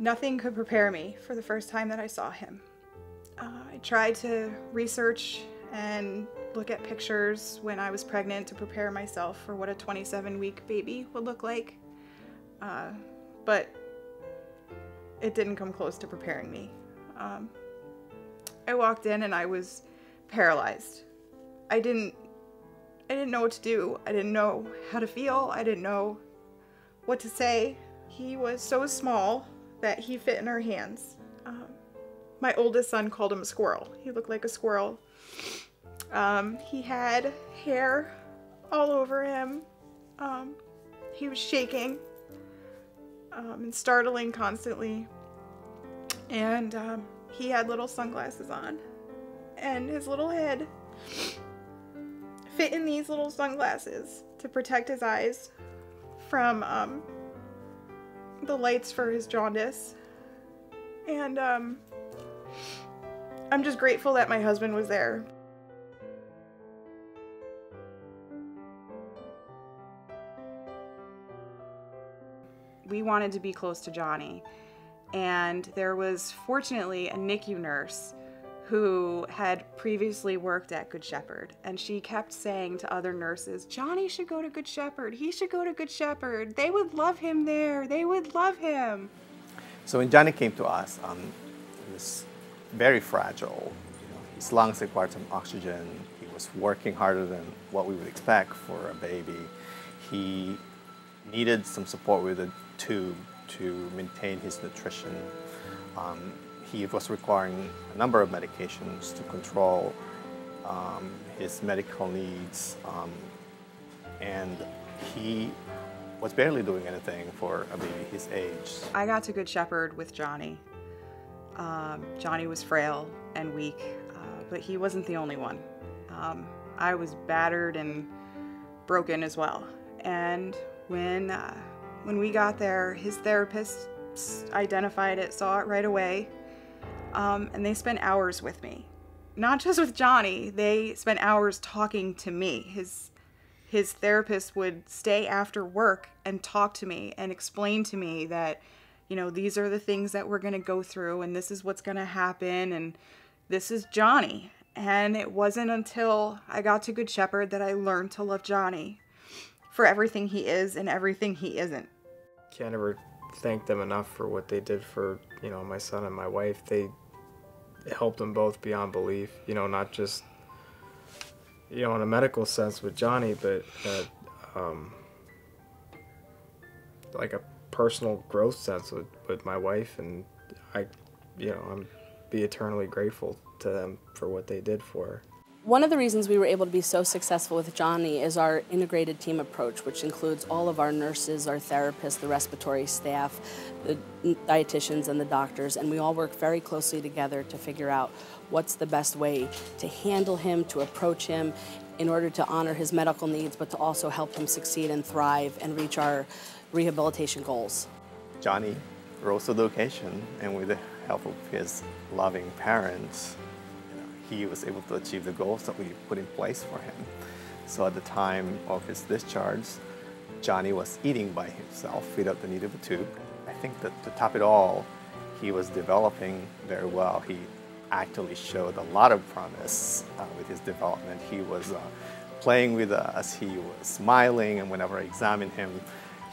Nothing could prepare me for the first time that I saw him. I tried to research and look at pictures when I was pregnant to prepare myself for what a 27-week baby would look like. But it didn't come close to preparing me. I walked in and I was paralyzed. I didn't know what to do. I didn't know how to feel. I didn't know what to say. He was so small that he fit in our hands. My oldest son called him a squirrel. He looked like a squirrel. He had hair all over him. He was shaking and startling constantly. And he had little sunglasses on. And his little head fit in these little sunglasses to protect his eyes from the lights for his jaundice. And I'm just grateful that my husband was there. We wanted to be close to Johnny, and there was fortunately a NICU nurse who had previously worked at Good Shepherd, and she kept saying to other nurses, Johnny should go to Good Shepherd, he should go to Good Shepherd, they would love him there, they would love him. So when Johnny came to us, he was very fragile. His lungs required some oxygen. He was working harder than what we would expect for a baby. He needed some support with a tube to maintain his nutrition. He was requiring a number of medications to control his medical needs, and he was barely doing anything for a baby his age. I got to Good Shepherd with Johnny. Johnny was frail and weak, but he wasn't the only one. I was battered and broken as well. And when we got there, his therapist identified it, saw it right away, and they spent hours with me. Not just with Johnny, they spent hours talking to me. His therapist would stay after work and talk to me and explain to me that, you know, these are the things that we're going to go through and this is what's going to happen and this is Johnny. And it wasn't until I got to Good Shepherd that I learned to love Johnny for everything he is and everything he isn't. Can't ever thank them enough for what they did for, my son and my wife. They helped them both beyond belief, not just, in a medical sense with Johnny, but like a personal growth sense with my wife, and I'm be eternally grateful to them for what they did for her. One of the reasons we were able to be so successful with Johnny is our integrated team approach, which includes all of our nurses, our therapists, the respiratory staff, the dietitians, and the doctors, and we all work very closely together to figure out what's the best way to handle him, to approach him, in order to honor his medical needs, but to also help him succeed and thrive and reach our rehabilitation goals. Johnny rose to the occasion, and with the help of his loving parents, he was able to achieve the goals that we put in place for him. So at the time of his discharge, Johnny was eating by himself without the need of a tube. I think that to top it all, he was developing very well. He actually showed a lot of promise with his development. He was playing with us, he was smiling, and whenever I examined him,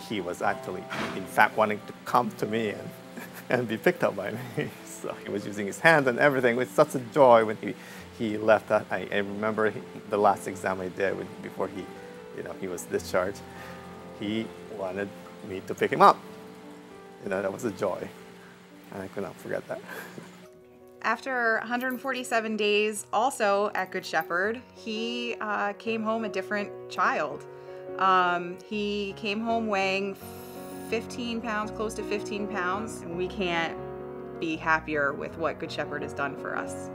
he was actually, in fact, wanting to come to me and be picked up by me. So he was using his hands and everything with such a joy when he left that. I remember the last exam I did before he was discharged. He wanted me to pick him up. That was a joy, and I could not forget that. After 147 days, also at Good Shepherd, he came home a different child. He came home weighing 15 pounds, close to 15 pounds, and we can't be happier with what Good Shepherd has done for us.